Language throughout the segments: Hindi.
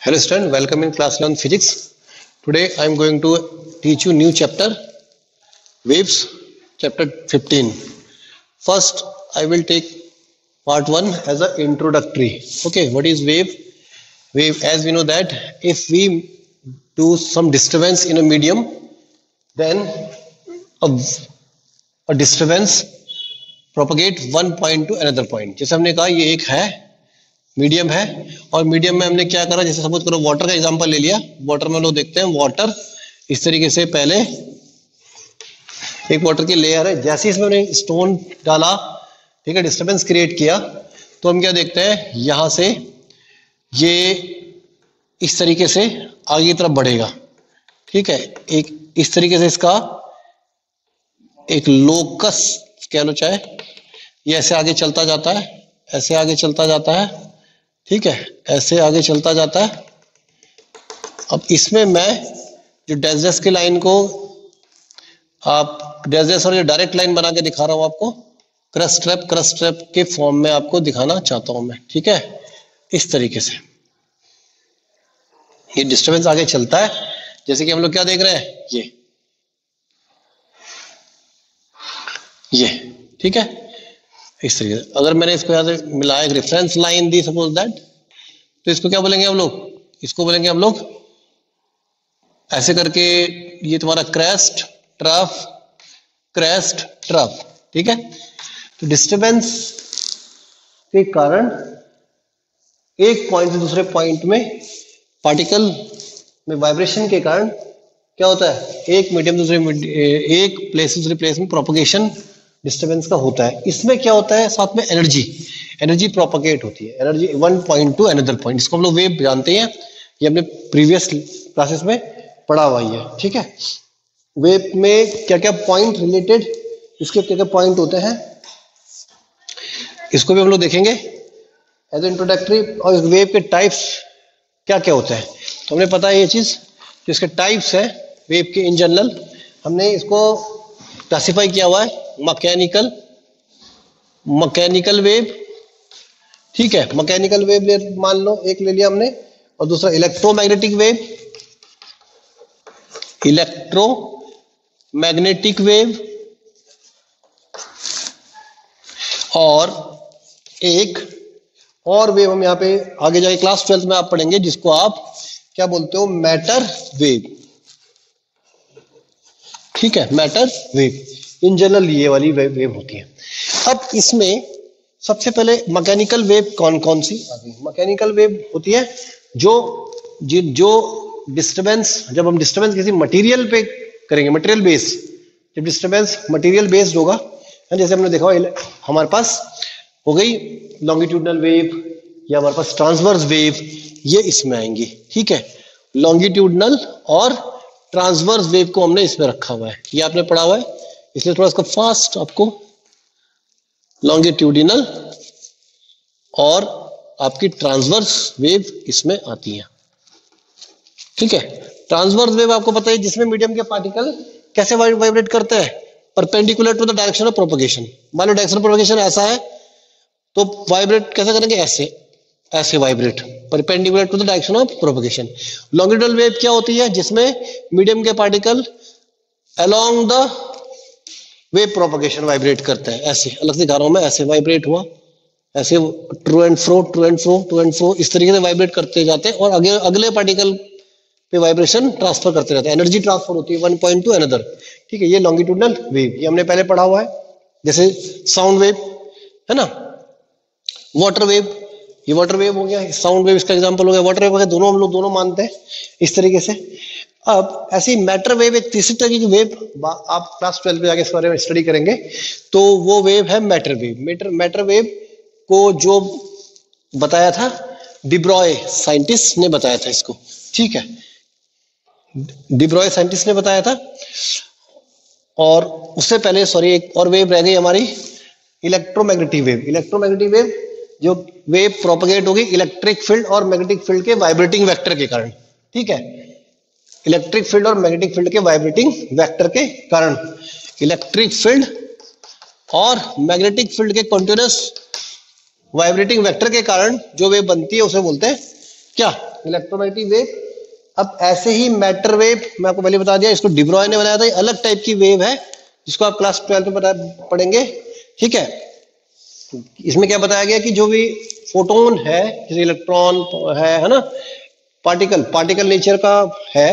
Hello student, welcome in class learn physics. Today I am going to teach you new chapter, waves, chapter 15. First I will take part 1 as an introductory. Okay, what is wave? Wave, as we know that if we do some disturbance in a medium, then a disturbance propagate one point to another point. जैसे हमने कहा ये एक है मीडियम है और मीडियम में हमने क्या करा, जैसे सपोज करो वाटर का एग्जांपल ले लिया। वाटर में लोग देखते हैं वाटर इस तरीके से पहले एक वाटर की लेयर है, जैसे इसमें हमने स्टोन डाला, ठीक है, डिस्टरबेंस क्रिएट किया, तो हम क्या देखते हैं यहां से ये इस तरीके से आगे की तरफ बढ़ेगा। ठीक है, एक इस तरीके से इसका एक लोकस कह लो चाहे, ये ऐसे आगे चलता जाता है, ऐसे आगे चलता जाता है, ठीक है, ऐसे आगे चलता जाता है। अब इसमें मैं जो डैशडेस की लाइन को आप डैशडेस और ये डायरेक्ट लाइन बना के दिखा रहा हूं आपको, क्रस्ट ट्रैप के फॉर्म में आपको दिखाना चाहता हूं मैं। ठीक है, इस तरीके से ये डिस्टरबेंस आगे चलता है। जैसे कि हम लोग क्या देख रहे हैं, ये ठीक है, इस तरीके से। अगर मैंने इसको यहां से मिलाया, एक reference line the suppose that, तो इसको क्या बोलेंगे हम लोग, इसको बोलेंगे हम लोग ऐसे करके, ये तुम्हारा क्रेस्ट ट्रफ, ठीक है। तो डिस्टरबेंस के कारण एक पॉइंट से दूसरे पॉइंट में पार्टिकल में वाइब्रेशन के कारण क्या होता है, एक मीडियम दूसरे एक प्लेस से दूसरे प्लेस में प्रोपगेशन डिस्टरबेंस का होता है। इसमें क्या होता है, साथ में एनर्जी प्रोपगेट होती है, energy one point to another point. इसको हम लोग वेव जानते हैं, ये हमने प्रीवियस क्लासेस में पढ़ा हुआ ही है। ठीक है, वेव में क्या क्या पॉइंट रिलेटेड, इसके क्या क्या पॉइंट होते हैं, इसको भी हम लोग देखेंगे एज इंट्रोडक्टरी। और वेव के टाइप्स क्या क्या होते हैं, तो हमने पता है ये चीज, जो इसके टाइप्स है वेव के इन जनरल, हमने इसको क्लासिफाई किया हुआ है। मैकेनिकल वेव, ठीक है, मैकेनिकल वेव मान लो एक ले लिया हमने, और दूसरा इलेक्ट्रोमैग्नेटिक वेव, और एक और वेव हम यहाँ पे आगे जाके क्लास 12 में आप पढ़ेंगे, जिसको आप क्या बोलते हो, मैटर वेव। ठीक है, मैटर वेव इन जनरल ये वाली वेव होती है। अब इसमें सबसे पहले मैकेनिकल वेव कौन कौन सी आती है। मैकेनिकल वेव होती है जो डिस्टरबेंस, जब हम डिस्टरबेंस किसी मटेरियल पे करेंगे, मटेरियल बेस, जब डिस्टरबेंस मटेरियल बेस्ड होगा, जैसे हमने देखा हमारे पास हो गई लॉन्गिट्यूडनल वेव या हमारे पास ट्रांसवर्स वेव, ये इसमें आएंगी। ठीक है, लॉन्गिट्यूडनल और ट्रांसवर्स वेव को हमने इसमें रखा हुआ है, ये आपने पढ़ा हुआ है, इसलिए थोड़ा इसको फास्ट आपको, लॉन्गिट्यूडिनल और आपकी ट्रांसवर्स वेव इसमें आती है। ठीक है, ट्रांसवर्स वेव आपको पता है जिसमें मीडियम के पार्टिकल कैसे वाइब्रेट करते हैं, perpendicular to the direction of propagation. मान लो डायरेक्शन ऑफ प्रोपगेशन ऐसा है, तो वाइब्रेट कैसे करेंगे, ऐसे vibrate perpendicular to the direction of propagation. Longitudinal wave क्या होती है, जिसमें मीडियम के particle along the wave propagation vibrate करते हैं, ऐसे अलग से दिखा रहा हूं मैं, ऐसे वाइब्रेट हुआ, ऐसे ट्रू एंड फ्रो इस तरीके से वाइब्रेट करते जाते हैं, और अगले पार्टिकल पे वाइब्रेशन ट्रांसफर करते रहते हैं, एनर्जी ट्रांसफर होती है वन पॉइंट टू अनदर। ठीक है, ये लॉन्गिट्यूडनल वेव, ये हमने पहले पढ़ा हुआ है। जैसे साउंड वेव है ना, वाटर वेव, ये वाटर वेव हो गया, साउंड वेव इसका एग्जांपल हो गया, वाटर वेव हो गया, दोनों हम लोग दोनों मानते हैं इस तरीके से। अब ऐसी मैटर वेव, एक तीसरी तरह की वेव, आप क्लास 12 में जाके इस बारे में स्टडी करेंगे, तो वो वेव है मैटर वेव। मैटर वेव को जो बताया था डिब्रॉय साइंटिस्ट ने बताया था इसको। ठीक है, डिब्रॉय साइंटिस्ट ने बताया था, और उससे पहले एक और वेव रह गई हमारी, इलेक्ट्रोमैग्नेटिक वेव, जो वेव प्रोपगेट होगी इलेक्ट्रिक फील्ड और मैग्नेटिक फील्ड के वाइब्रेटिंग वेक्टर के कारण। ठीक है, इलेक्ट्रिक फील्ड और मैग्नेटिक फील्ड के वाइब्रेटिंग वेक्टर के कारण, इलेक्ट्रिक फील्ड और मैग्नेटिक फील्ड के कंटीन्यूअस वाइब्रेटिंग वेक्टर के कारण जो वेव बनती है उसे बोलते हैं क्या इलेक्ट्रोमैग्नेटिक वेव। अब ऐसे ही मैटर वेव मैं आपको पहले बता दिया, इसको डी ब्रॉय ने बनाया था, अलग टाइप की वेव है जिसको आप क्लास 12 में पढ़ेंगे, ठीक है। इसमें क्या बताया गया कि जो भी फोटोन है, जैसे इलेक्ट्रॉन है ना, पार्टिकल नेचर का है,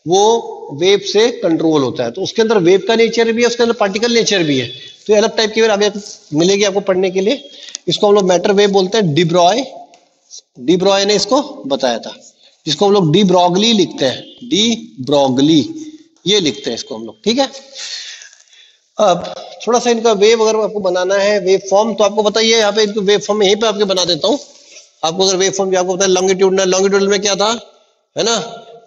वो वेव से कंट्रोल होता है। तो उसके अंदर वेव का नेचर भी है, उसके अंदर पार्टिकल नेचर भी है। तो ये अलग टाइप की वेव आगे मिलेगी आपको पढ़ने के लिए। इसको हम लोग मैटर वेव बोलते हैं। डी ब्रॉय ने इसको बताया था, जिसको हम लोग डी ब्रॉगली लिखते हैं, डी ब्रॉगली ये लिखते हैं इसको हम लोग, ठीक है। अब थोड़ा सा इनका वेव अगर आपको बनाना है, वेव फॉर्म, तो आपको बताइए यहाँ पे इनको वेव फॉर्म यहीं पे आपके बना देता हूँ। आपको अगर वेव फॉर्म आपको बताया लॉन्गिट्यूडनल में क्या था, है ना,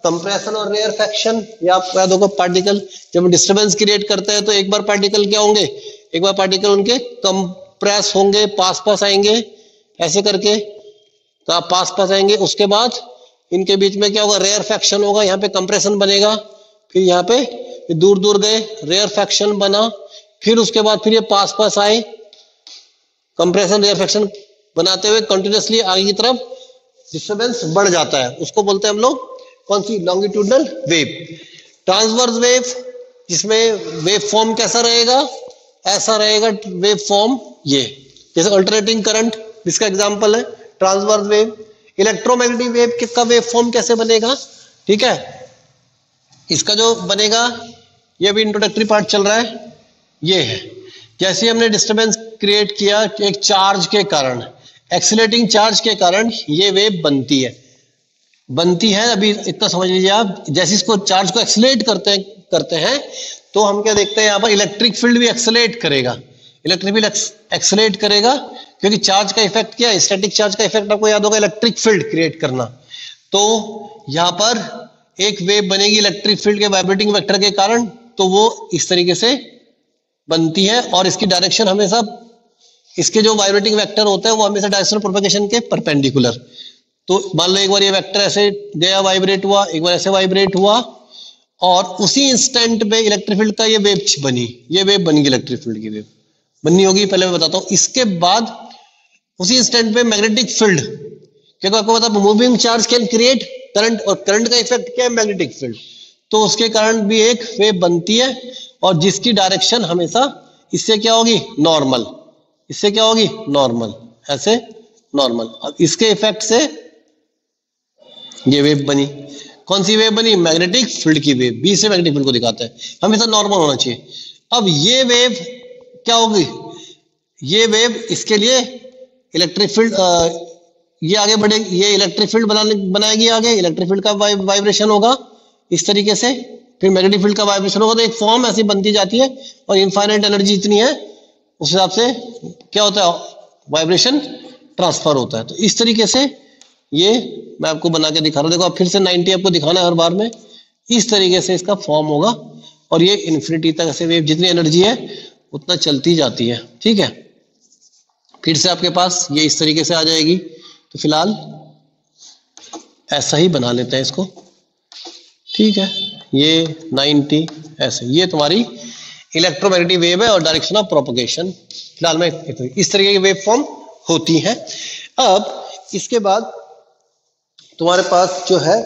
कंप्रेशन और रेयरफैक्शन। या आपको याद होगा पार्टिकल जब डिस्टर्बेंस क्रिएट करते हैं तो एक बार पार्टिकल क्या होंगे, एक बार पार्टिकल उनके कंप्रेस होंगे, पास आएंगे ऐसे करके, तो आप पास आएंगे, उसके बाद इनके बीच में क्या होगा, रेयरफैक्शन होगा, यहाँ पे कंप्रेशन बनेगा, फिर यहाँ पे दूर गए, रेयरफैक्शन बना, फिर उसके बाद फिर ये पास आए, कंप्रेशन रेयरफैक्शन बनाते हुए कंटिन्यूअसली आगे की तरफ डिस्टर्बेंस बढ़ जाता है, उसको बोलते हैं हम लोग कौन सी, लॉन्गिट्यूडनल वेव। ट्रांसवर्स वेव, जिसमें वेव फॉर्म कैसा रहेगा, ऐसा रहेगा वेव फॉर्म, ये जैसे अल्टरनेटिंग करंट जिसका एग्जांपल है ट्रांसवर्स वेव। इलेक्ट्रोमैग्नेटिक वेव का वेव फॉर्म कैसे बनेगा, ठीक है, इसका जो बनेगा, ये भी इंट्रोडक्टरी पार्ट चल रहा है, ये है जैसे हमने डिस्टर्बेंस क्रिएट किया एक चार्ज के कारण, एक्सीलरेटिंग चार्ज के कारण ये वेव बनती है। अभी इतना समझ लीजिए आप, जैसे इसको चार्ज को एक्सीलरेट करते हैं तो हम क्या देखते हैं, यहाँ पर इलेक्ट्रिक फील्ड भी एक्सीलरेट करेगा, इलेक्ट्रिक फील्ड एक्सीलरेट करेगा, क्योंकि चार्ज का इफेक्ट क्या है, स्टैटिक चार्ज का इफेक्ट आपको याद होगा, इलेक्ट्रिक फील्ड क्रिएट करना। तो यहाँ पर एक वेव बनेगी इलेक्ट्रिक फील्ड के वाइब्रेटिंग वेक्टर के कारण, तो वो इस तरीके से बनती है, और इसकी डायरेक्शन हमेशा, इसके जो वाइब्रेटिंग वेक्टर होते हैं वो हमेशा डायरेक्शन प्रोपगेशन के परपेंडिकुलर। तो मान लो एक बार ये वेक्टर ऐसे गया, वाइब्रेट हुआ, एक बार ऐसे वाइब्रेट हुआ, और उसी इंस्टेंट पे इलेक्ट्रिक फील्ड का ये वेव बनी, ये वेव बन गई, इलेक्ट्रिक फील्ड की वेव बननी होगी, पहले मैं बताता हूँ। इसके बाद उसी इंस्टेंट पे मैग्नेटिक फील्ड, क्योंकि आपको पता है moving charge can create current, और करंट का इफेक्ट क्या है, मैग्नेटिक फील्ड, तो उसके कारण भी एक वेव बनती है, और जिसकी डायरेक्शन हमेशा इससे क्या होगी, नॉर्मल, इससे क्या होगी, नॉर्मल, ऐसे नॉर्मल। अब इसके इफेक्ट से ये वेव बनी, कौन सी वेव बनी, मैग्नेटिक फील्ड की वेव, बी से मैग्नेटिक फील्ड को दिखाता है, हमेशा नॉर्मल होना चाहिए। अब ये वेव क्या होगी, ये वेव इसके लिए इलेक्ट्रिक फील्ड, ये आगे बढ़ेगी, ये इलेक्ट्रिक फील्ड बनाएगी, आगे इलेक्ट्रिक फील्ड का वाइब्रेशन होगा इस तरीके से, फिर मैग्नेटिक फील्ड का वाइब्रेशन होगा, तो एक फॉर्म ऐसी बनती जाती है, और इनफाइनाइट एनर्जी इतनी है उस हिसाब से क्या होता है, वाइब्रेशन ट्रांसफर होता है। तो इस तरीके से ये मैं आपको बना के दिखा रहा हूं, देखो आप फिर से 90 आपको दिखाना है हर बार में, इस तरीके से इसका फॉर्म होगा, और ये इन्फिनिटी तक ऐसे वेव जितनी एनर्जी है उतना चलती जाती है, ठीक है। फिर से आपके पास ये इस तरीके से आ जाएगी, तो फिलहाल ऐसा ही बना लेते हैं इसको, ठीक है, ये 90 ऐसे, ये तुम्हारी इलेक्ट्रोमैग्नेटिक वेव है, और डायरेक्शन ऑफ प्रोपगेशन फिलहाल में इस तरीके की वेव फॉर्म होती है। अब इसके बाद तुम्हारे पास जो है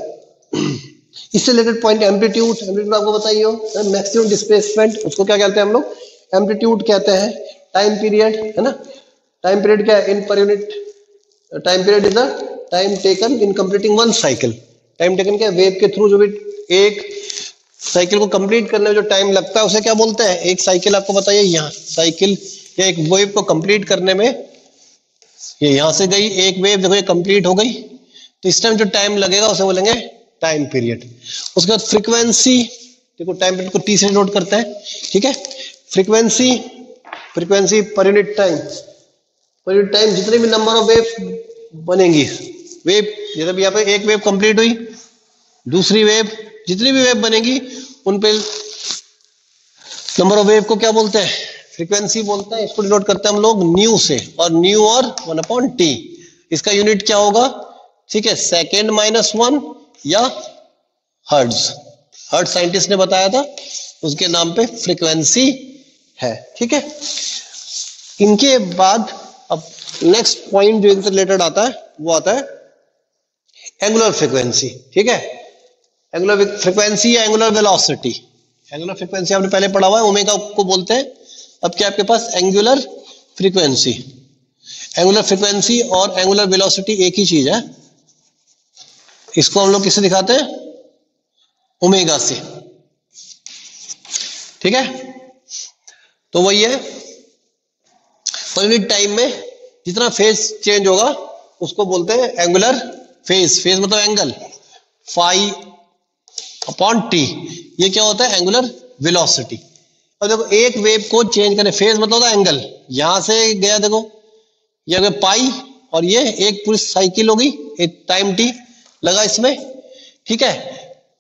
इससे रिलेटेड पॉइंट एम्पलीट्यूड आपको बताइए, मैक्सिमम डिस्प्लेसमेंट, उसको क्या कहते हैं हम लोग, एम्पलीट्यूड कहते हैं। टाइम पीरियड है ना, टाइम पीरियड क्या है, इन पर unit, time period is the time taken in completing one cycle. Time taken क्या है, वेव के थ्रू जो भी एक साइकिल को कंप्लीट करने में जो टाइम लगता है उसे क्या बोलते हैं, एक साइकिल। आपको बताइए यहाँ साइकिल या एक वेव को कंप्लीट करने में, ये यहां से गई एक वेव, देखो ये कंप्लीट हो गई, तो इस टाइम जो टाइम लगेगा उसे बोलेंगे टाइम पीरियड। उसके बाद फ्रीक्वेंसी, देखो टाइम पीरियड को टी से नोट करते हैं, ठीक है। फ्रीक्वेंसी पर यूनिट टाइम, जितने भी नंबर ऑफ वेव बनेंगी, वेव जैसे यहाँ पे एक वेव कंप्लीट हुई, दूसरी वेव, जितनी भी वेव बनेगी उन पे नंबर ऑफ वेव को क्या बोलते हैं, फ्रीक्वेंसी बोलते हैं। इसको डिनोट करते हैं हम लोग न्यू से, और न्यू और 1/t, इसका यूनिट क्या होगा, ठीक है, सेकेंड -1 या हर्ट्ज। हर्ट्ज साइंटिस्ट ने बताया था, उसके नाम पे फ्रीक्वेंसी है, ठीक है। इनके बाद अब नेक्स्ट पॉइंट जो इनसे रिलेटेड आता है वो आता है एंगुलर फ्रीक्वेंसी, ठीक है, एंगुलर फ्रीक्वेंसी या एंगुलर वेलोसिटी। एंगुलर फ्रीक्वेंसी आपने पहले पढ़ा हुआ है, ओमेगा को बोलते हैं। अब क्या आपके पास एंगुलर फ्रीक्वेंसी, एंगुलर फ्रीक्वेंसी और एंगुलर वेलोसिटी एक ही चीज है। इसको हम लोग किससे दिखाते हैं? ओमेगा से, ठीक है। तो वही है, पर यूनिट टाइम में जितना फेज चेंज होगा उसको बोलते हैं एंगुलर फेज। फेज मतलब एंगल, फाई अपॉन टी, ये क्या होता है? Angular velocity. अब देखो एक वेव को चेंज करें, फेज मतलब होता है एंगल, यहां से गया देखो ये अगर पाई, और ये एक पूरी साइकिल होगी, एक टाइम टी लगा इसमें, ठीक है।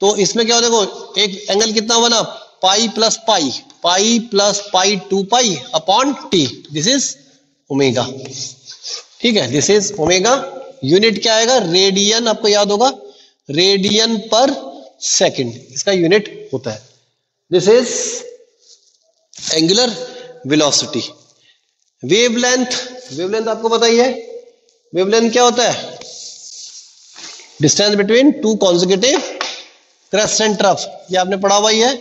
तो इसमें क्या हो, देखो एक एंगल कितना बना, pi plus pi, pi plus pi 2 pi upon T, this is omega, ठीक है, दिस इज ओमेगा। यूनिट क्या आएगा? रेडियन, आपको याद होगा, रेडियन पर सेकंड इसका यूनिट होता है। This is angular velocity. Wavelength, wavelength आपको पता ही है, वेवलेंथ क्या होता है? Distance between two consecutive crust and trough, ये आपने पढ़ा हुआ ही है,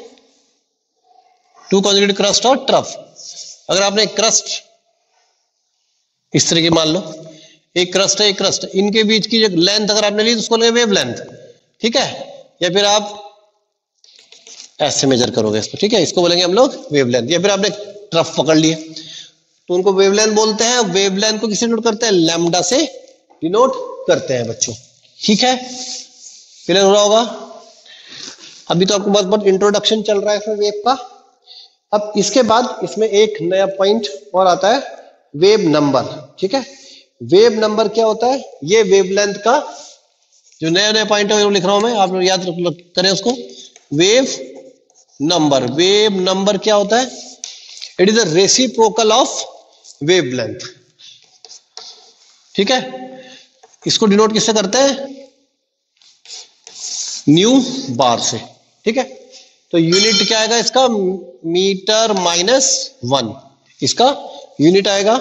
टू कॉन्सेक्यूटिव क्रस्ट और ट्रफ। अगर आपने क्रस्ट इस तरह की मान लो, एक क्रस्ट है एक क्रस्ट, इनके बीच की जो लेंथ अगर आपने ली तो उसको लेंगे वेवलेंथ, ठीक है। या फिर आप ऐसे मेजर करोगे इसको, ठीक है, इसको बोलेंगे हम लोग वेवलेंथ। या फिर आपने ट्रफ पकड़ लिए तो उनको वेवलेंथ बोलते हैं। वेवलेंथ को किससे डिनोट करते हैं? लैम्डा से डिनोट करते हैं बच्चों, ठीक है, क्लियर हो रहा होगा। अभी तो आपको बहुत बहुत इंट्रोडक्शन चल रहा है इसमें वेव का। अब इसके बाद इसमें एक नया पॉइंट और आता है, वेव नंबर, ठीक है। वेव नंबर क्या होता है? ये वेवलेंथ का जो नया नया पॉइंट है वो लिख रहा हूं मैं, आप लोग याद करें उसको। वेव नंबर, वेव नंबर क्या होता है? It is the reciprocal of wavelength, ठीक है। इसको डिनोट किससे करते हैं? न्यू बार से, ठीक है। तो यूनिट क्या आएगा इसका? मीटर माइनस 1 इसका यूनिट आएगा।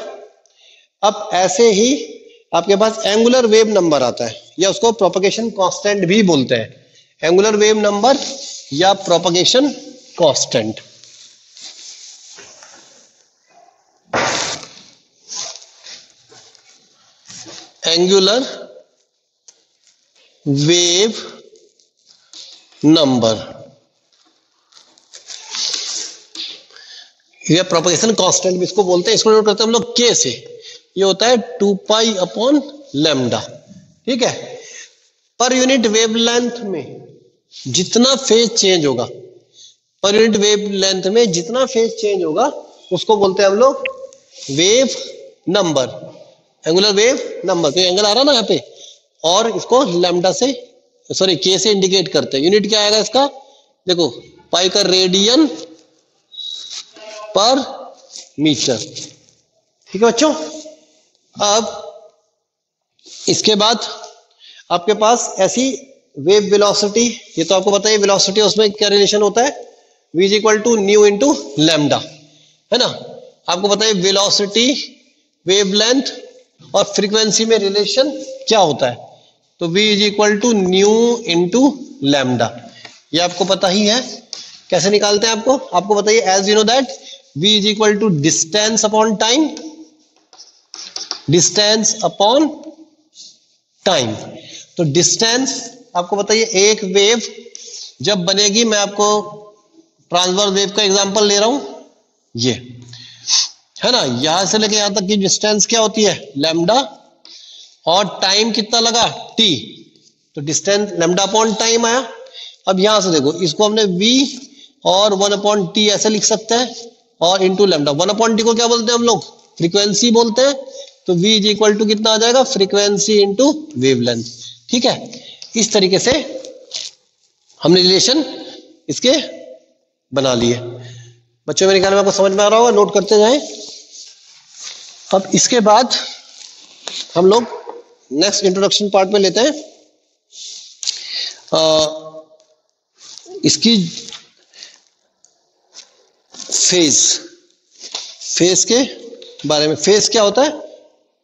अब ऐसे ही आपके पास एंगुलर वेव नंबर आता है, या उसको प्रोपगेशन कांस्टेंट भी बोलते हैं। एंगुलर वेव नंबर या propagation constant. Angular wave number या प्रोपगेशन कांस्टेंट भी इसको बोलते हैं। इसको नोट करते हैं हम लोग के से, ये होता है 2 पाई अपॉन लैम्डा, ठीक है। पर यूनिट वेवलेंथ में जितना फेज चेंज होगा, पर यूनिट वेवलेंथ में जितना फेज चेंज होगा उसको बोलते हैं हम लोग wave number, angular wave number. तो एंगल आ रहा ना यहाँ पे, और इसको लैम्डा से, सॉरी के से इंडिकेट करते हैं। यूनिट क्या आएगा इसका? देखो पाई का रेडियन पर मीटर, ठीक है बच्चों। अब इसके बाद आपके पास ऐसी वेव वेलोसिटी, ये तो आपको पता है वेलोसिटी, उसमें क्या रिलेशन होता है? v is equal to nu into lambda, है ना। आपको पता है वेलोसिटी, वेवलेंथ और फ्रीक्वेंसी में रिलेशन क्या होता है? तो v is equal to nu into lambda, ये आपको पता ही है। कैसे निकालते हैं आपको बताइए। As you know that v is equal to distance upon time, distance upon time. तो डिस्टेंस आपको बताइए, एक वेव जब बनेगी, मैं आपको ट्रांसवर्स वेव का एग्जांपल ले रहा हूं, ये है ना, यहां से लेके यहां तक की डिस्टेंस क्या होती है? लैम्डा, और टाइम कितना लगा? t, तो डिस्टेंस लैम्डा अपॉन टाइम आया। अब यहां से देखो, इसको हमने v और 1 अपॉन टी ऐसे लिख सकते हैं, और इंटू लैम्डा। 1 अपॉन टी को क्या बोलते हैं हम लोग? फ्रीक्वेंसी बोलते हैं। तो v इज इक्वल टू कितना आ जाएगा? फ्रीक्वेंसी इंटू वेवलेंथ, ठीक है। इस तरीके से हमने रिलेशन इसके बना लिए। बच्चों मेरे ख्याल में आपको समझ में आ रहा होगा, नोट करते जाएं। अब इसके बाद हम लोग नेक्स्ट इंट्रोडक्शन पार्ट में लेते हैं इसकी फेज के बारे में। फेज क्या होता है?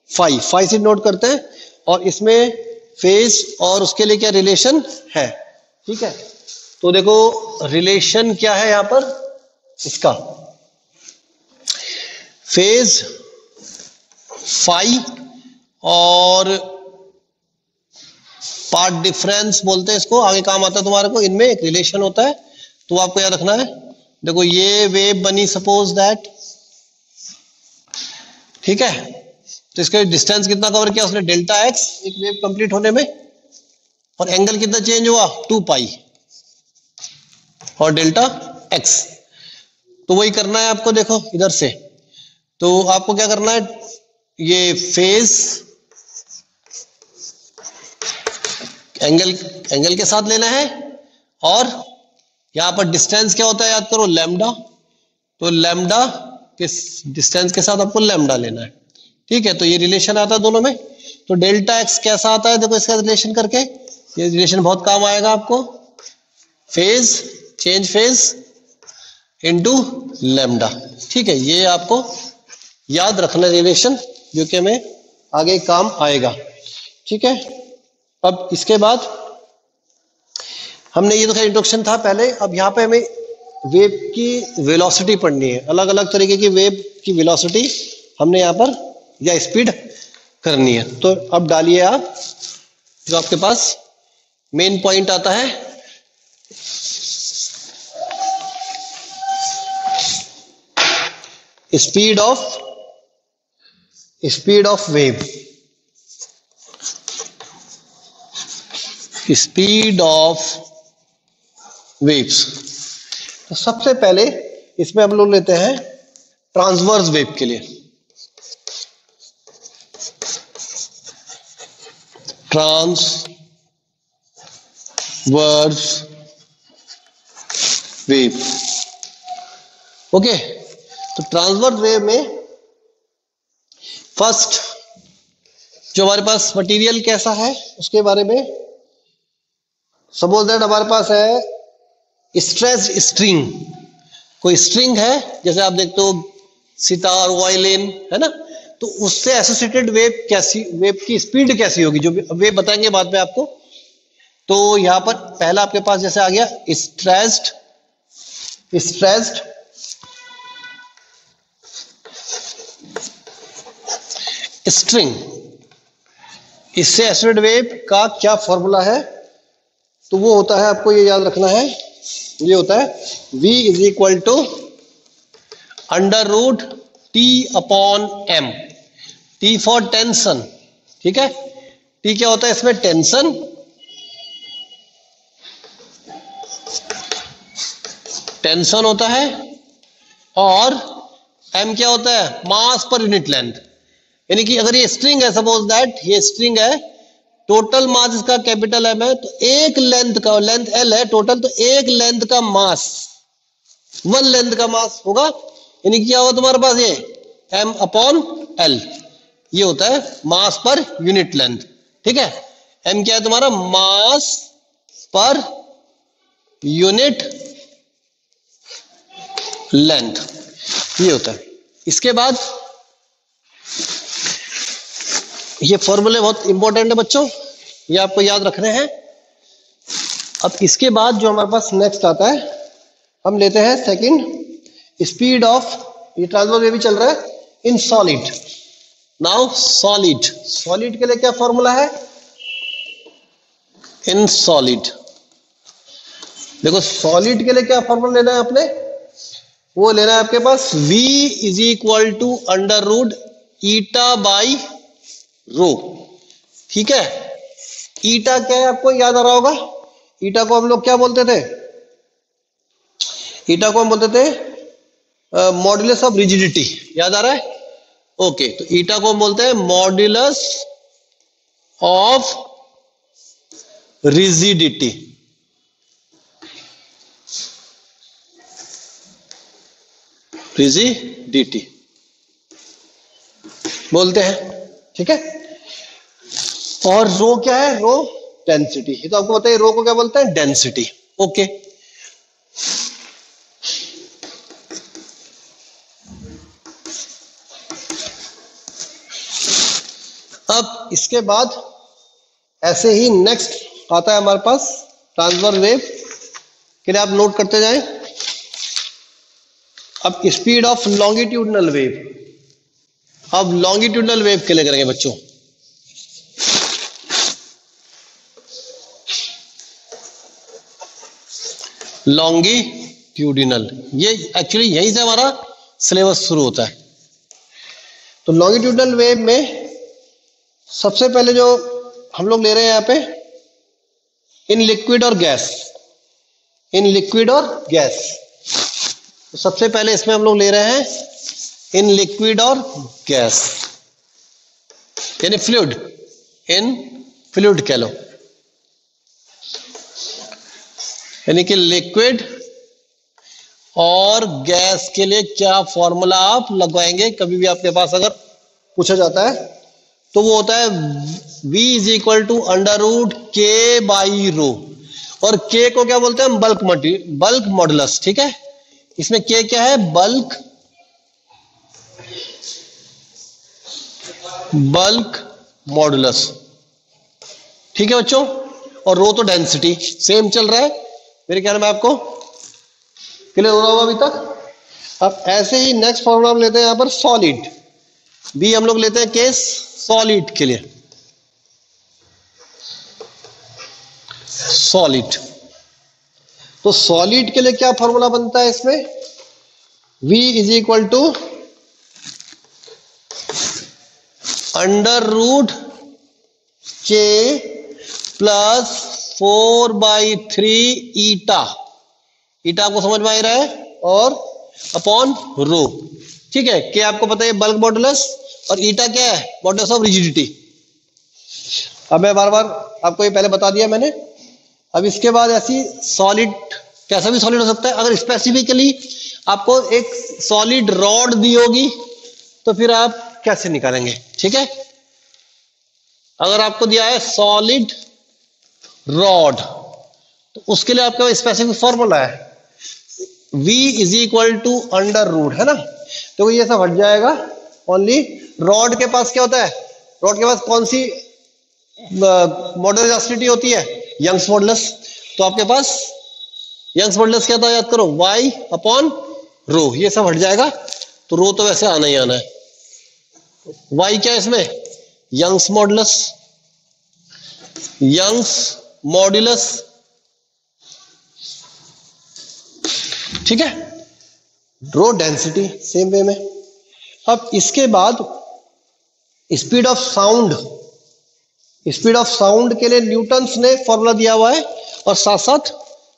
फाई से नोट करते हैं। और इसमें फेज और उसके लिए क्या रिलेशन है। ठीक है, तो देखो रिलेशन क्या है यहां पर इसका, फेज फाई और पार्ट डिफरेंस बोलते हैं इसको, आगे काम आता है तुम्हारे को, इनमें एक रिलेशन होता है। तो आपको याद रखना है, देखो ये वेव बनी सपोज दैट, ठीक है, तो इसका डिस्टेंस कितना कवर किया उसने, डेल्टा एक्स, एक वेव कंप्लीट होने में, और एंगल कितना चेंज हुआ 2 पाई और डेल्टा एक्स। तो वही करना है आपको, देखो इधर से, तो आपको क्या करना है, ये फेज एंगल के साथ लेना है, और यहां पर डिस्टेंस क्या होता है याद करो, लैम्डा, तो लैम्डा के डिस्टेंस के साथ आपको लैम्डा लेना है। ठीक है, तो ये रिलेशन आता है दोनों में। तो डेल्टा एक्स कैसा आता है, देखो इसका रिलेशन करके, ये रिलेशन बहुत काम आएगा आपको, phase change phase into lambda. ठीक है, ये आपको याद रखना रिलेशन, जो कि हमें आगे काम आएगा। ठीक है, अब इसके बाद हमने, ये तो खैर इंट्रोडक्शन था पहले, अब यहाँ पे हमें वेव की वेलोसिटी पढ़नी है, अलग अलग तरीके की वेव की वेलोसिटी हमने यहाँ पर या स्पीड करनी है। तो अब डालिए आप, जो आपके पास मेन पॉइंट आता है, speed of wave, speed of waves. तो सबसे पहले इसमें हम लोग लेते हैं ट्रांसवर्स वेव के लिए, ट्रांसवर्स वेव। ओके, तो ट्रांसवर्स वेव में फर्स्ट जो हमारे पास मटेरियल कैसा है उसके बारे में, सपोज दैट हमारे पास है स्ट्रेस्ड स्ट्रिंग, कोई स्ट्रिंग है, जैसे आप देखते हो सितार, वायलिन, है ना, तो उससे एसोसिएटेड वेव कैसी, वेव की स्पीड कैसी होगी, जो वेव बताएंगे बाद में आपको। तो यहां पर पहला आपके पास जैसे आ गया स्ट्रेस्ड स्ट्रिंग, इससे एसोसिएटेड वेव का क्या फॉर्मूला है, तो वो होता है, आपको ये याद रखना है, ये होता है V is equal to under root T upon M, T for tension. ठीक है, T क्या होता है इसमें, टेंशन, टेंशन होता है, और M क्या होता है, मास पर यूनिट लेंथ। यानी कि अगर ये स्ट्रिंग है, सपोज दैट ये स्ट्रिंग है, टोटल मास इसका कैपिटल एम है, तो एक लेंथ का, लेंथ एल है टोटल, तो एक लेंथ का मास, वन लेंथ का मास होगा, यानी क्या होगा तुम्हारे पास, ये एम अपॉन एल, ये होता है मास पर यूनिट लेंथ। ठीक है, एम क्या है तुम्हारा, मास पर यूनिट लेंथ, ये होता है। इसके बाद ये फॉर्मूले बहुत इंपॉर्टेंट है बच्चों, ये आपको याद रखने हैं। अब इसके बाद जो हमारे पास नेक्स्ट आता है, हम लेते हैं सेकंड, स्पीड ऑफ, ये ट्रांसवर्स वेव भी चल रहा है इन सॉलिड। नाउ सॉलिड के लिए क्या फॉर्मूला है, इन सॉलिड, देखो सॉलिड के लिए क्या फॉर्मूला लेना है आपने, वो लेना है आपके पास V is equal to under root eta by rho. ठीक है, ईटा क्या है आपको याद आ रहा होगा, ईटा को हम लोग क्या बोलते थे, ईटा को हम बोलते थे मॉड्यूलस ऑफ रिजिडिटी, याद आ रहा है। ओके, तो ईटा को हम बोलते हैं मॉड्यूलस ऑफ रिजिडिटी। रिजिडिटी बोलते हैं। ठीक है, और रो क्या है, रो डेंसिटी, ये तो आपको बताइए, रो को क्या बोलते हैं, डेंसिटी। ओके, अब इसके बाद ऐसे ही नेक्स्ट आता है हमारे पास ट्रांसवर्स वेव के लिए, आप नोट करते जाएं। अब स्पीड ऑफ लॉन्गिट्यूडनल वेव, अब लॉन्गिट्यूडनल वेव के लिए करेंगे बच्चों। लॉन्गिट्यूडिनल, ये एक्चुअली यहीं से हमारा सिलेबस शुरू होता है। तो लॉन्गिट्यूडनल वेव में सबसे पहले जो हम लोग ले रहे हैं यहां पे, इन लिक्विड और गैस, इन लिक्विड और गैस। तो सबसे पहले इसमें हम लोग ले रहे हैं इन लिक्विड और गैस, यानी फ्लूइड, इन फ्लूइड कह लो, यानी कि लिक्विड और गैस के लिए क्या फॉर्मूला आप लगवाएंगे कभी भी आपके पास अगर पूछा जाता है, तो वो होता है V is equal to under root K by rho. और के को क्या बोलते हैं हम, बल्क मॉडुलस। ठीक है, इसमें के क्या है, बल्क मॉडुलस। ठीक है बच्चों, और रो तो डेंसिटी, सेम चल रहा है मेरे ख्याल में, आपको क्लियर हो रहा होगा अभी तक। अब ऐसे ही नेक्स्ट फॉर्मूला हम लेते हैं यहां पर सॉलिड, बी हम लोग लेते हैं केस सॉलिड के लिए, सॉलिड। तो सॉलिड के लिए क्या फॉर्मूला बनता है इसमें, V is equal to under root K plus 4/3 eta, eta आपको समझ में आ रहा है, और अपॉन रो। ठीक है, के आपको पता है बल्क मॉडुलस, और ईटा क्या है, मॉडुलस ऑफ रिजिडिटी। अब मैं बार बार आपको ये पहले बता दिया मैंने। अब इसके बाद ऐसी सॉलिड, कैसा भी सॉलिड हो सकता है। अगर स्पेसिफिकली आपको एक सॉलिड रॉड दी होगी तो फिर आप कैसे निकालेंगे। ठीक है, अगर आपको दिया है सॉलिड रॉड तो उसके लिए आपका स्पेसिफिक फॉर्मूला है V is equal to under root, है ना। तो ये सब हट जाएगा, ओनली रॉड के पास क्या होता है, रॉड के पास कौन सी मॉडुलस इलास्टिसिटी होती है, यंग्स मॉडुलस। तो आपके पास यंग्स मॉडुलस क्या था, याद करो, Y अपॉन रो, ये सब हट जाएगा। तो रो तो वैसे आना ही आना है। Y क्या है इसमें, यंग्स मॉडुलस, यंग्स मॉडुलस। ठीक है, रो डेंसिटी सेम वे में। अब इसके बाद speed of sound, speed of sound के लिए न्यूटन्स ने फॉर्मूला दिया हुआ है, और साथ साथ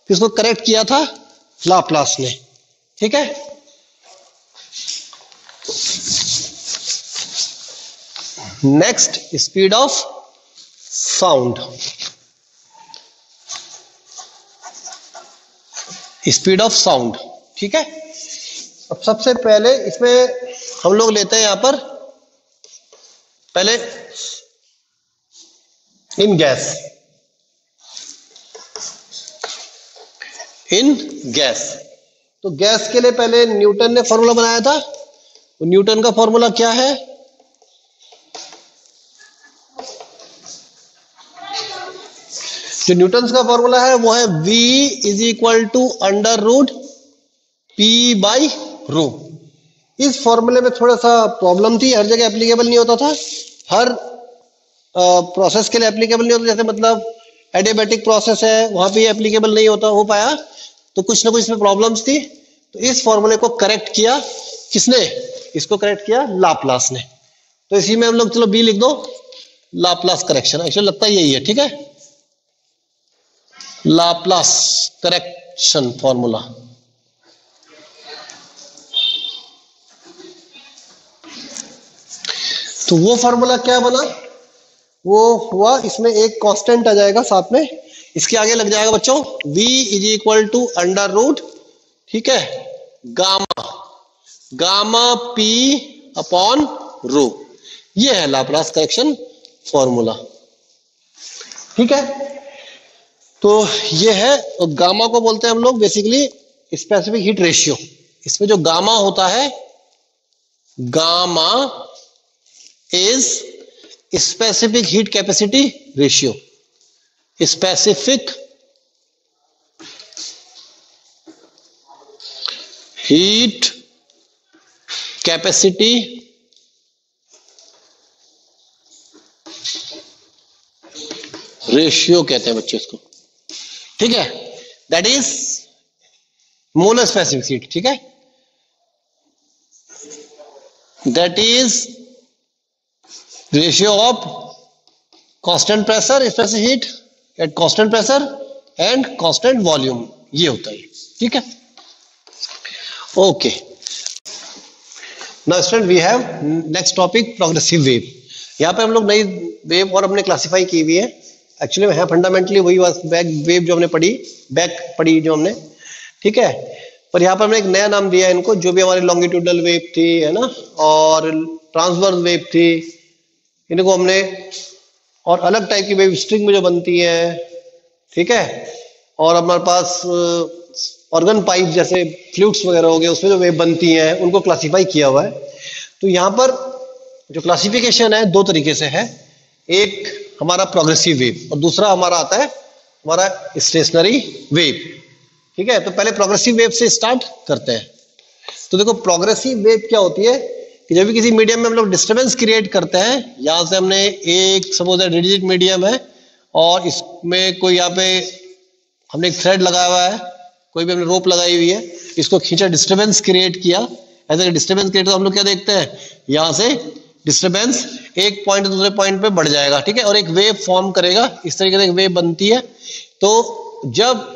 इसको करेक्ट किया था लाप्लास ने। ठीक है, next speed of sound, speed of sound. ठीक है, अब सबसे पहले इसमें हम लोग लेते हैं यहां पर पहले इन गैस, इन गैस। तो गैस के लिए पहले न्यूटन ने फॉर्मूला बनाया था। तो न्यूटन का फॉर्मूला क्या है, जो न्यूटन का फॉर्मूला है वो है V is equal to under root P by rho. इस फॉर्मूले में थोड़ा सा प्रॉब्लम थी, हर जगह एप्लीकेबल नहीं होता था, हर प्रोसेस के लिए एप्लीकेबल नहीं होता। जैसे मतलब एडियाबैटिक प्रोसेस है, वहां पे एप्लीकेबल नहीं होता हो पाया, तो कुछ ना कुछ इसमें प्रॉब्लम्स थी। तो इस फॉर्मूले को करेक्ट किया किसने, इसको करेक्ट किया लाप्लास ने। तो इसी में हम लोग, चलो बी लिख दो, लाप्लास करेक्शन। एक्चुअली लगता है यही है। ठीक है, लाप्लास करेक्शन फॉर्मूला। तो वो फॉर्मूला क्या बना, वो हुआ, इसमें एक कांस्टेंट आ जाएगा साथ में, इसके आगे लग जाएगा बच्चों V is equal to under root, ठीक है, gamma, gamma P upon rho. ये है लाप्लास करेक्शन फॉर्मूला। ठीक है, तो ये है, गामा को बोलते हैं हम लोग बेसिकली स्पेसिफिक हीट रेशियो। इसमें जो गामा होता है, gamma is specific heat capacity ratio. Specific heat capacity ratio कहते हैं बच्चे इसको, ठीक है, that is molar specific heat, ठीक है, that is ratio of constant pressure specific heat at constant pressure and constant volume, ये होता है, ठीक है। Okay, now student we have next topic progressive wave. यहाँ पे हम लोग नई वेव और हमने क्लासिफाई की हुई है, एक्चुअली में है फंडामेंटली वही बैक वेव जो हमने पढ़ी, बैक पढ़ी जो हमने, ठीक है, पर यहाँ पर हमने एक नया नाम दिया है इनको, जो भी हमारी लॉन्गिट्यूडनल वेव थी, है ना, और ट्रांसवर्स वेव थी, इनको हमने, और अलग टाइप की वेव स्ट्रिंग में जो बनती है, ठीक है, और हमारे पास ऑर्गन पाइप जैसे फ्लूइड्स वगैरह हो गए, उसमें जो वेव बनती हैं उनको क्लासिफाई किया हुआ है। तो यहाँ पर जो क्लासिफिकेशन है दो तरीके से है, एक हमारा प्रोग्रेसिव वेव और दूसरा हमारा आता है हमारा स्टेशनरी वेव, ठीक है। तो पहले प्रोग्रेसिव वेव से स्टार्ट करते हैं। तो देखो प्रोग्रेसिव वेव क्या होती है कि जब भी किसी मीडियम में हम लोग डिस्टर्बेंस क्रिएट करते हैं, यहां से हमने एक सपोज रिजिड मीडियम है और इसमें कोई यहाँ पे हमने एक थ्रेड लगाया हुआ है, कोई भी हमने रोप लगाई हुई है, इसको खींचा, डिस्टर्बेंस क्रिएट किया, ऐसे डिस्टर्बेंस क्रिएट, तो हम लोग क्या देखते हैं, यहां से डिस्टर्बेंस एक पॉइंट से दूसरे पॉइंट पे बढ़ जाएगा, ठीक है, और एक वेव फॉर्म करेगा, इस तरीके से एक वेव बनती है। तो जब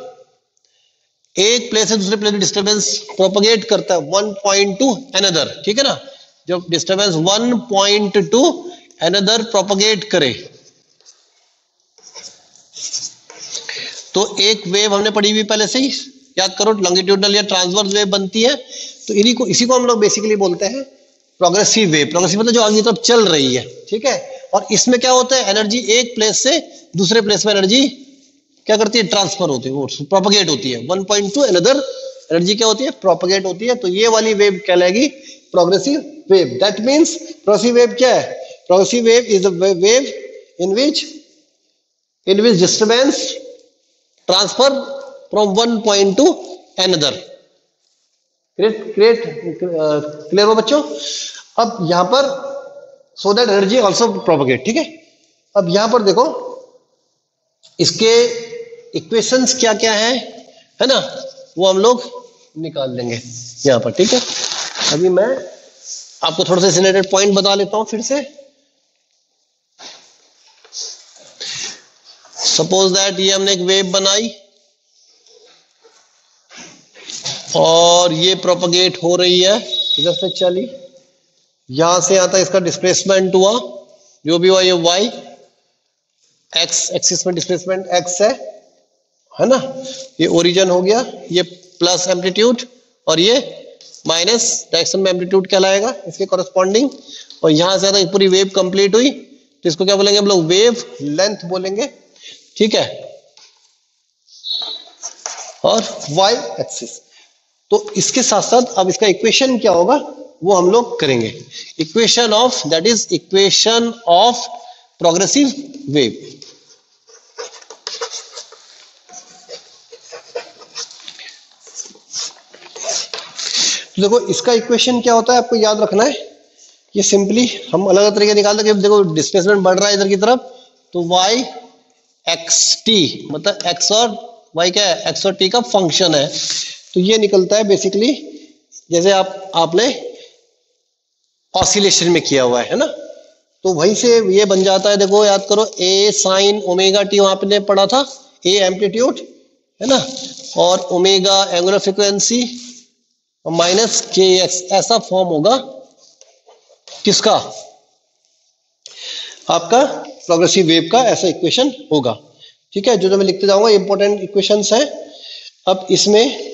एक प्लेस से दूसरे प्लेस में डिस्टर्बेंस प्रोपगेट करता है वन पॉइंट टू अनदर, ठीक है ना, जब disturbance one point to another propagate करे, तो एक वेव हमने पढ़ी हुई पहले से ही, याद करो, लॉन्गिट्यूडनल या ट्रांसवर्स वेव बनती है। तो इसी को हम लोग बेसिकली बोलते हैं प्रोग्रेसिव वेव। प्रोग्रेसिव मतलब जो आगे की तरफ चल रही है, ठीक है, और इसमें क्या होता है, एनर्जी एक प्लेस से दूसरे प्लेस में एनर्जी क्या करती है, ट्रांसफर होती है, वो प्रोपगेट होती है, one point to another energy क्या होती है, प्रोपगेट होती है। तो ये वाली वेव कहलाएगी progressive wave. That means progressive wave क्या है, progressive wave is the wave in which disturbance transfer from one point to another. Clear हो बच्चों? अब यहां पर so that energy also propagate, ठीक है। अब यहां पर देखो इसके इक्वेशंस क्या क्या है ना, वो हम लोग निकाल लेंगे यहां पर, ठीक है। अभी मैं आपको थोड़ा सा रिलेटेड पॉइंट बता लेता हूं फिर से। सपोज दैट ये हमने एक वेव बनाई और ये प्रोपगेट हो रही है, इधर से चली, यहां से आता है, इसका डिस्प्लेसमेंट हुआ, जो भी हुआ, ये वाई, एक्स एक्सिस में डिस्प्लेसमेंट एक्स है ना, ये ओरिजिन हो गया, ये प्लस एम्पलीट्यूड और ये माइनस डायरेक्शन में एम्पलीट्यूड कहलाएगा इसके कॉरेस्पॉन्डिंग। और यहां से आता है पूरी वेव कंप्लीट हुई, तो इसको क्या बोलेंगे हम लोग, वेव लेंथ बोलेंगे, ठीक है, और वाई एक्सिस। तो इसके साथ साथ अब इसका इक्वेशन क्या होगा वो हम लोग करेंगे, equation of, that is equation of progressive wave. तो देखो इसका इक्वेशन क्या होता है आपको याद रखना है, ये सिंपली हम अलग अलग तरीके निकालते हैं। देखो डिस्प्लेसमेंट बढ़ रहा है इधर की तरफ, तो वाई एक्स टी, मतलब एक्स और वाई क्या है, एक्स और टी का फंक्शन है। तो ये निकलता है बेसिकली जैसे आपने ऑसिलेशन में किया हुआ है ना, तो वहीं से ये बन जाता है। देखो याद करो, ए साइन ओमेगा टी वहां पे पढ़ा था, ए एम्पलीट्यूड है ना, और omega angular frequency minus k x, ऐसा फॉर्म होगा किसका, आपका प्रोग्रेसिव वेव का ऐसा इक्वेशन होगा, ठीक है। जो मैं लिखते जाऊंगा इंपॉर्टेंट इक्वेशंस है। अब इसमें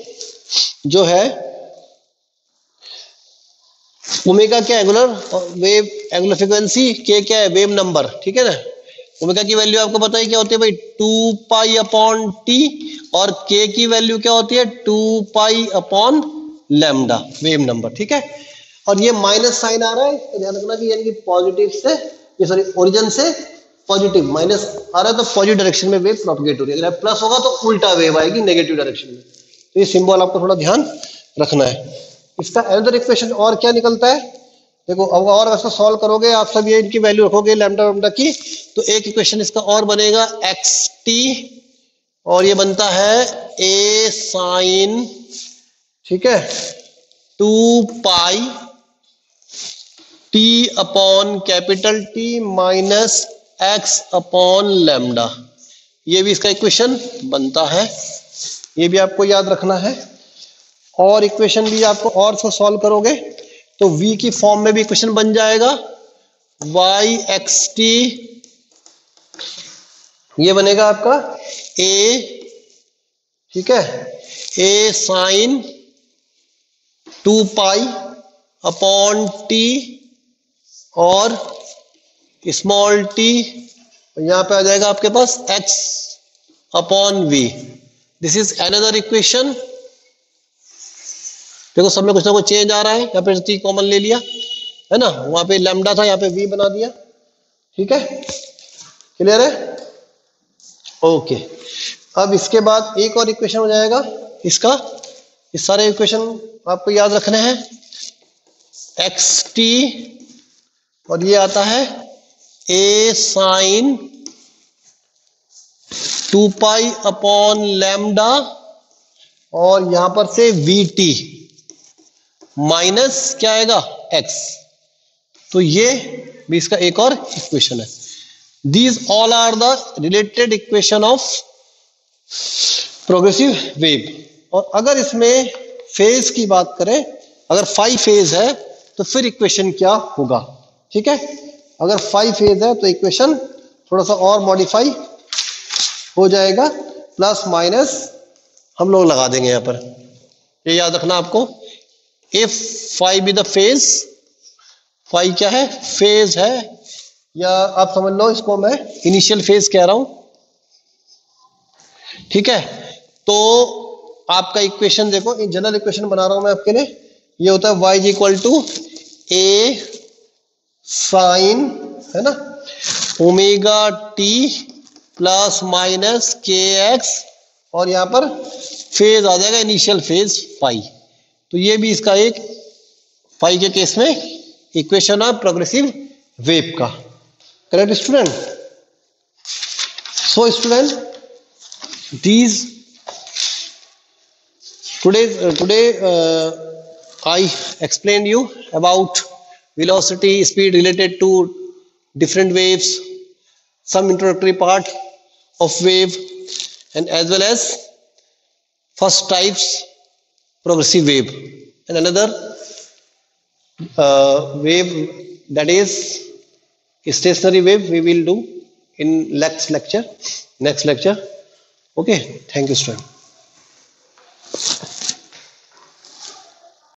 जो है ओमेगा क्या, एंगुलर वेव एंगुलर फ्रीक्वेंसी, के क्या है, वेव नंबर, ठीक है ना। ओमेगा की वैल्यू आपको पता है क्या होती है भाई, 2 पाई अपॉन टी, और के की वैल्यू क्या होती है, 2 pi upon lambda, wave number, ठीक है। और ये माइनस साइन आ रहा है, तो ध्यान रखना कि यानी कि पॉजिटिव से, ये सॉरी ओरिजिन से पॉजिटिव, माइनस आ रहा है तो पॉजिटिव डायरेक्शन में वेव प्रोपगेट हो रही है, अगर प्लस होगा तो उल्टा वेव आएगी नेगेटिव डायरेक्शन में। तो ये सिंबल आपको थोड़ा ध्यान रखना है। इसका अनदर इक्वेशन और क्या निकलता है, देखो अब और वैसा सॉल्व करोगे आप सब, ये इनकी वैल्यू रखोगे लैम्डा लैम्डा की, तो एक इक्वेशन इसका और बनेगा एक्स टी, और ये बनता है ए साइन, ठीक है, 2 pi T upon capital T minus x upon lambda. ये भी इसका इक्वेशन बनता है, ये भी आपको याद रखना है। और इक्वेशन भी आपको और से सॉल्व करोगे तो v की फॉर्म में भी इक्वेशन बन जाएगा, y एक्स टी, ये बनेगा आपका a, ठीक है, a sine 2 pi upon T और स्मॉल टी, यहां पे आ जाएगा आपके पास x upon v। This is another equation. देखो सब में कुछ ना कुछ चेंज आ रहा है, यहाँ पे t कॉमन ले लिया है ना, वहां पे लैम्डा था, यहाँ पे v बना दिया, ठीक है, क्लियर है, ओके। अब इसके बाद एक और इक्वेशन हो जाएगा इसका, इस सारे इक्वेशन आपको याद रखने हैं, एक्स टी और ये आता है a sine 2 pi upon lambda और यहां पर से वी टी माइनस क्या आएगा x, तो ये भी इसका एक और इक्वेशन है। These all are the related equation of progressive wave. और अगर इसमें फेज की बात करें, अगर 5 फेज है तो फिर इक्वेशन क्या होगा, ठीक है, अगर 5 फेज है तो इक्वेशन थोड़ा सा और मॉडिफाई हो जाएगा, प्लस माइनस हम लोग लगा देंगे यहां पर, ये याद रखना आपको। इफ 5 बी द फेज, 5 क्या है, फेज है, या आप समझ लो इसको मैं इनिशियल फेज कह रहा हूं, ठीक है। तो आपका इक्वेशन देखो, जनरल इक्वेशन बना रहा हूं मैं आपके लिए, ये होता है y is equal to a sine, है ना, omega t plus minus k x, और यहां पर फेज आ जाएगा इनिशियल फेज पाई। तो ये भी इसका एक पाई के केस में इक्वेशन ऑफ प्रोग्रेसिव वेव का, correct student. So student, these today I explained you about velocity, speed related to different waves, some introductory part of wave, and as well as first types progressive wave, and another wave, that is stationary wave, we will do in next lecture. Okay, thank you student.